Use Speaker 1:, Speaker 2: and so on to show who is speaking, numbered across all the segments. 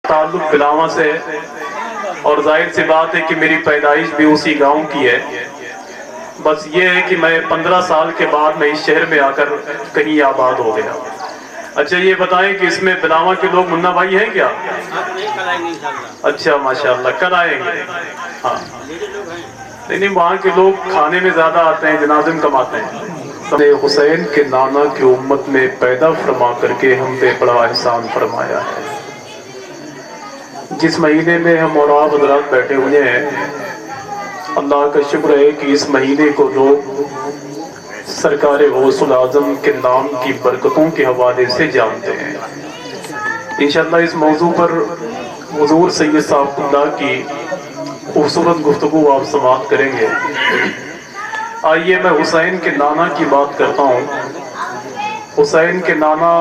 Speaker 1: تعلق بلاواں سے ہے اور ظاہر سی بات ہے کہ میری پیدائش بھی اسی گاؤں کی ہے. بس یہ ہے کہ میں 15 سال کے بعد میں اس شہر میں آ کر کہیں آباد ہو گیا. اچھا یہ بتائیں کہ اس میں بلاواں کے لوگ منا بھائی ہیں کیا؟ اچھا ماشاءاللہ کل آئیں گے. ہاں نہیں وہاں کے لوگ کھانے میں زیادہ آتے ہیں، جنازے میں کم آتے ہیں. حسین کے نانا کی امت میں پیدا فرما کر کے ہم پہ بڑا احسان فرمایا ہے. جس مہینے میں ہم اور آپ حضرات بیٹھے ہوئے ہیں، اللہ کا شکر ہے کہ اس مہینے کو لوگ سرکار غوث الاعظم کے نام کی برکتوں کے حوالے سے جانتے ہیں. انشاءاللہ اس موضوع پر حضور سید صاحب اللہ کی خوبصورت گفتگو آپ سماعت کریں گے. آئیے میں حسین کے نانا کی بات کرتا ہوں. حسین کے نانا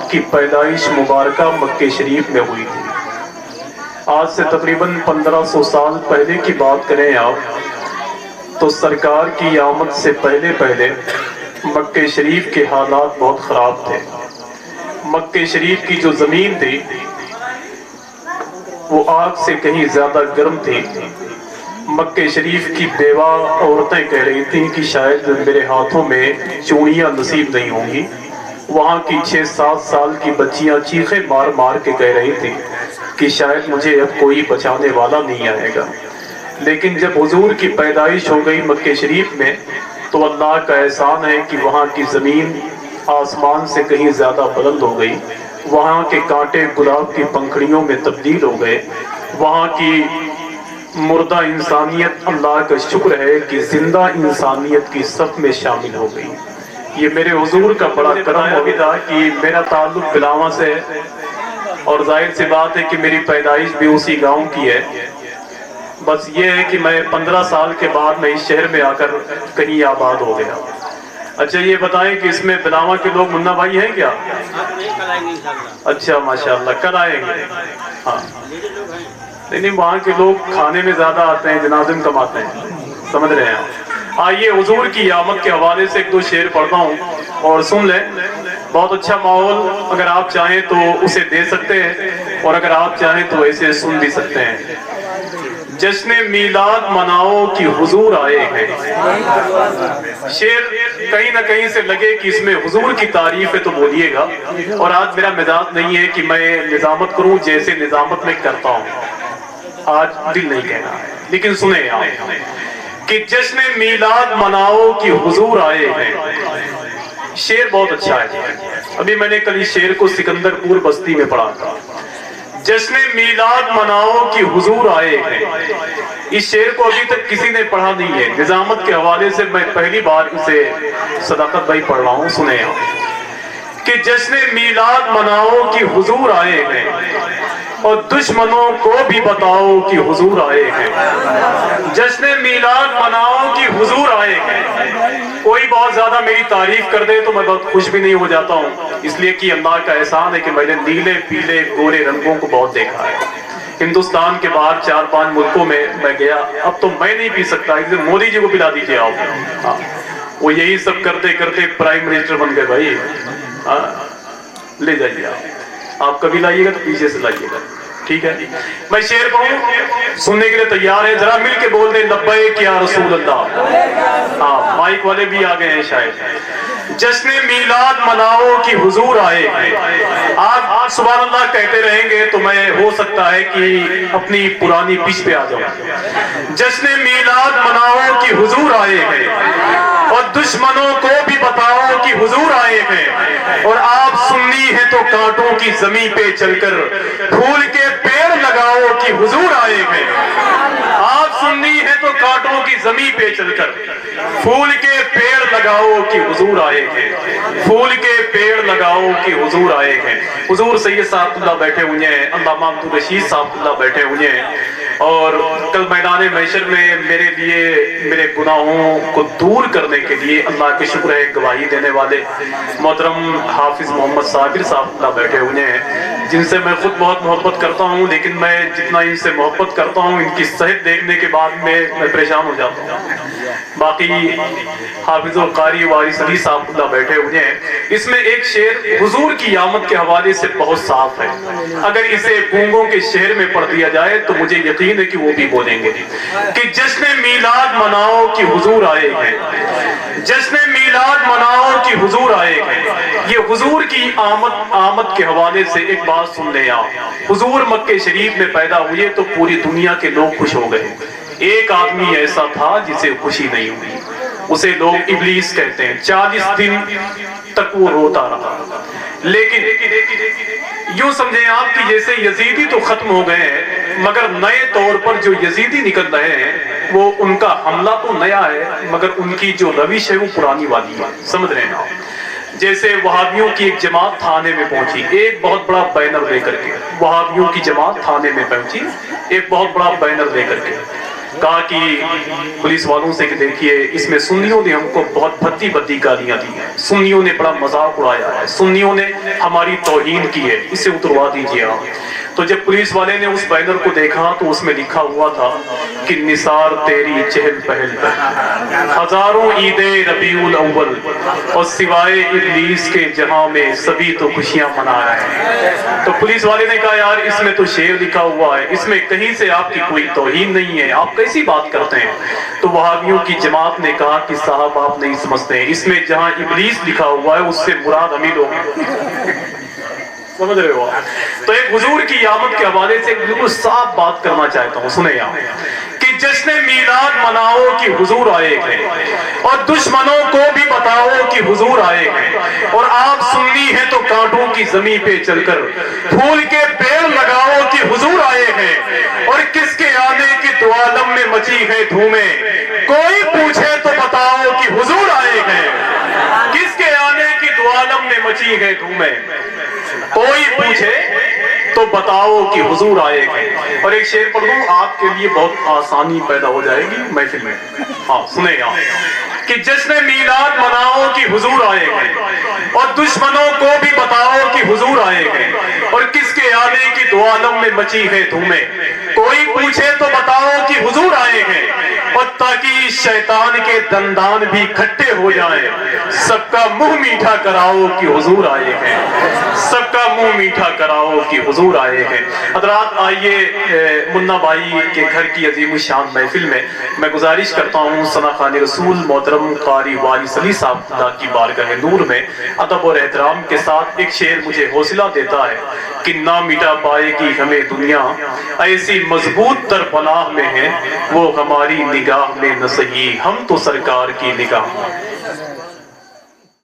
Speaker 1: کی پیدائش مبارکہ مکہ شریف میں ہوئی تھی. آج سے تقریباً 1500 سال پہلے کی بات کریں آپ تو سرکار کی آمد سے پہلے مکہ شریف کے حالات بہت خراب تھے. مکہ شریف کی جو زمین تھی وہ آگ سے کہیں زیادہ گرم تھی. مکہ شریف کی بیوہ عورتیں کہہ رہی تھیں کہ شاید میرے ہاتھوں میں چوڑیاں نصیب نہیں ہوں گی. وہاں کی 6-7 سال کی بچیاں چیخیں مار مار کے کہہ رہی تھیں کہ شاید مجھے اب کوئی بچانے والا نہیں آئے گا. لیکن جب حضور کی پیدائش ہو گئی مکہ شریف میں تو اللہ کا احسان ہے کہ وہاں کی زمین آسمان سے کہیں زیادہ بلند ہو گئی. وہاں کے کانٹے گلاب کی پنکھڑیوں میں تبدیل ہو گئے. وہاں کی مردہ انسانیت اللہ کا شکر ہے کہ زندہ انسانیت کی صف میں شامل ہو گئی. یہ میرے حضور کا بڑا کرم ہو تھا کہ میرا تعلق بلاواں سے ہے اور ظاہر سی بات ہے کہ میری پیدائش بھی اسی گاؤں کی ہے. بس یہ ہے کہ میں 15 سال کے بعد میں اس شہر میں آ کر کہیں آباد ہو گیا. اچھا یہ بتائیں کہ اس میں بلاواں کے لوگ منا بھائی ہیں کیا؟ اچھا ماشاءاللہ کل آئیں گے. ہاں نہیں وہاں کے لوگ کھانے میں زیادہ آتے ہیں، جنازے میں کم آتے ہیں. سمجھ رہے ہیں آپ؟ آئیے حضور کی آمد کے حوالے سے 1-2 شعر پڑھتا ہوں اور سن لیں. بہت اچھا ماحول اگر آپ چاہیں تو اسے دے سکتے ہیں اور اگر آپ چاہیں تو ایسے سن بھی سکتے ہیں. جشن میلاد مناؤ کہ حضور آئے ہیں. شعر کہیں نہ کہیں سے لگے کہ اس میں حضور کی تعریف ہے تو بولیے گا. اور آج میرا مزاج نہیں ہے کہ میں نظامت کروں جیسے نظامت میں کرتا ہوں. آج دل نہیں کہنا ہے لیکن سنیں آپ کہ جشن میلاد مناؤ کہ حضور آئے ہیں. شعر بہت اچھا ہے. ابھی میں نے کل اس شعر کو سکندر پور بستی میں پڑھا تھا. جشن میلاد مناؤ کہ حضور آئے ہیں. اس شعر کو ابھی تک کسی نے پڑھا نہیں ہے. نظامت کے حوالے سے میں پہلی بار اسے صداقت بھائی پڑھ رہا ہوں. سنیں آپ کہ جشن میلاد مناؤ کہ حضور آئے ہیں اور دشمنوں کو بھی بتاؤ کہ حضور آئے ہیں. جشن میلاد مناؤ کہ حضور آئے ہیں. کوئی بہت زیادہ میری تعریف کر دے تو میں بہت خوش بھی نہیں ہو جاتا ہوں، اس لیے کہ اللہ کا احسان ہے کہ میں نے نیلے پیلے گورے رنگوں کو بہت دیکھا ہے. ہندوستان کے باہر 4-5 ملکوں میں گیا. اب تو میں نہیں پی سکتا، اس لیے مودی جی کو پلا دیجیے آپ. وہ یہی سب کرتے کرتے پرائم منسٹر بن گئے بھائی. لے جائیے آپ کبھی لائیے گا تو پیچھے سے لائیے گا. ٹھیک ہے میں شعر پڑھوں، سننے کے لیے تیار ہے؟ ذرا مل کے بول دیں لبیک یا رسول اللہ. ہاں مائک والے بھی آ گئے ہیں شاید. جشن میلاد مناؤ کہ حضور آئے ہیں. آج سبحان اللہ کہتے رہیں گے تو میں ہو سکتا ہے کہ اپنی پرانی پچ پہ آ جاؤں. جشن میلاد مناؤ کہ حضور آئے ہیں اور دشمنوں کو بھی بتاؤ کہ حضور آئے ہیں. اور آپ سنی ہیں تو کانٹوں کی زمین پہ چل کر پھول کے پیڑ لگاؤ کہ حضور آئے ہیں. آپ سنی ہے تو کانٹوں کی زمین پہ چل کر پھول کے پیڑ لگاؤ کہ حضور آئے ہیں. پھول کے پیڑ لگاؤ کہ حضور آئے ہیں. حضور سید صاحب اللہ بیٹھے ہوئے ہیں، علامہ عبد الرشید صاحب اللہ بیٹھے ہوئے ہیں. اور کل میدان محشر میں میرے لیے میرے گناہوں کو دور کرنے کے لیے اللہ کے شکر ہے گواہی دینے والے محترم حافظ محمد صابر صاحب اللہ بیٹھے ہوئے ہیں، جن سے میں خود بہت محبت کرتا ہوں. لیکن میں جتنا ان سے محبت کرتا ہوں ان کی صحت دیکھنے کے بعد میں پریشان ہو جاتا ہوں. باقی حافظ القاری وارث علی صاحب اللہ بیٹھے ہوئے ہیں. اس میں ایک شعر حضور کی آمد کے حوالے سے بہت صاف ہے. اگر اسے گونگوں کے شہر میں پڑھ دیا جائے تو مجھے یقین ہے کہ وہ بھی بولیں گے کہ جشن میلاد مناؤ کہ حضور آئے ہیں, جشن میلاد مناؤ کہ حضور آئے ہیں. یہ حضور کی آمد کے حوالے سے ایک بات سن لیں آپ. حضور مکہ شریف میں پیدا ہوئے تو پوری دنیا کے لوگ خوش ہو گئے. ایک آدمی ایسا تھا جسے خوشی نہیں ہوئی, اسے لوگ ابلیس کہتے ہیں. 40 دن تک وہ روتا رہا. لیکن یوں سمجھیں آپ کہ جیسے یزیدی تو ختم ہو گئے ہیں, مگر نئے طور پر جو یزیدی نکل رہے ہیں وہ ان کا حملہ تو نیا ہے, مگر ان کی جو روش ہے وہ پرانی والی ہے. سمجھ رہے ہیں آپ؟ جیسے وہابیوں کی ایک جماعت تھانے میں پہنچی, ایک بہت بڑا بینر لے کر کے. وہابیوں کی جماعت تھانے میں پہنچی ایک بہت بڑا بینر لے کر کے. کہا کہ پولیس والوں سے کہ دیکھیے اس میں سنیوں نے ہم کو بہت بھدی بھدی گالیاں دی ہیں, سنیوں نے بڑا مذاق اڑایا ہے, سنیوں نے ہماری توہین کی ہے, اسے اتروا دیجیے آپ. تو جب پولیس والے نے اس بینر کو دیکھا تو اس میں لکھا ہوا تھا کہ نثار تیری چہل پہل پر ہزاروں عید ربیع الاول اور سوائے ابلیس کے جہاں میں سبھی تو خوشیاں منا رہے ہیں. تو پولیس والے نے کہا یار اس میں تو شعر لکھا ہوا ہے, اس میں کہیں سے آپ کی کوئی توہین نہیں ہے, آپ کیسی بات کرتے ہیں. تو وہابیوں کی جماعت نے کہا کہ صاحب آپ نہیں سمجھتے ہیں, اس میں جہاں ابلیس لکھا ہوا ہے اس سے مراد ہم ہی لوگ ہیں. سمجھ رہے ہو؟ تو ایک حضور کی آمد کے حوالے سے بالکل صاف بات کرنا چاہتا ہوں, سنیں آپ کہ جشن میلاد مناؤ کہ حضور آئے ہیں, اور دشمنوں کو بھی بتاؤ کہ حضور آئے ہیں. اور آپ سنی ہیں تو کانٹوں کی زمین پہ چل کر پھول کے پیڑ لگاؤ کہ حضور آئے ہیں. اور کس کے آنے کی دو عالم میں مچی ہے دھومیں, کوئی پوچھے تو بتاؤ کہ حضور آئے ہیں. کس کے آنے کی دو عالم میں مچی ہے دھومیں, کوئی پوچھے تو بتاؤ کہ حضور آئے ہیں. اور ایک شعر پڑھ دوں آپ کے لیے, بہت آسانی پیدا ہو جائے گی محفل میں. ہاں سنیں آپ کہ جشن میلاد مناؤ کہ حضور آئے ہیں, اور دشمنوں کو بھی بتاؤ کہ حضور آئے ہیں. اور کس کے آنے کی دو عالم میں مچی ہے دھومیں, کوئی پوچھے تو بتاؤ کہ حضور آئے ہیں. اور تاکہ شیطان کے دندان بھی کھٹے ہو جائیں, سب کا منہ میٹھا کراؤ کہ حضور آئے ہیں, سب کا منہ میٹھا کراؤ کہ حضور آئے ہیں. حضرات آئیے منا بھائی کے گھر کی عظیم الشان محفل میں گزارش کرتا ہوں ثنا خان رسول محترم قاری وارث علی صاحب کی بارگاہ نور میں ادب اور احترام کے ساتھ ایک شعر مجھے حوصلہ دیتا ہے کہ نہ مٹا پائے گی ہمیں دنیا, ایسی مضبوط تر پناہ میں ہے وہ ہماری نگاہ میں نہ صحیح, ہم تو سرکار کی نگاہ.